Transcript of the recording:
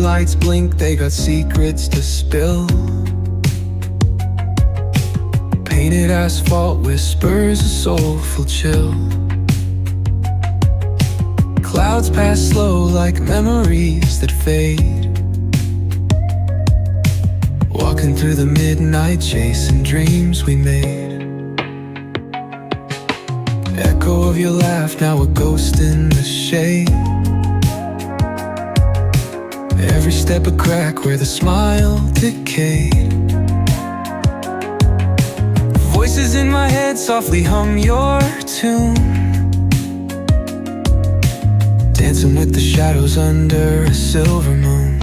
lights blink, they got secrets to spill. Painted asphalt whispers a soulful chill. Clouds pass slow like memories that fade. Walking through the midnight, chasing dreams we made. Echo of your laugh, now a ghost in the shade. Every step a crack where the smile decayed. Voices in my head softly hum your tune, dancing with the shadows under a silver moon.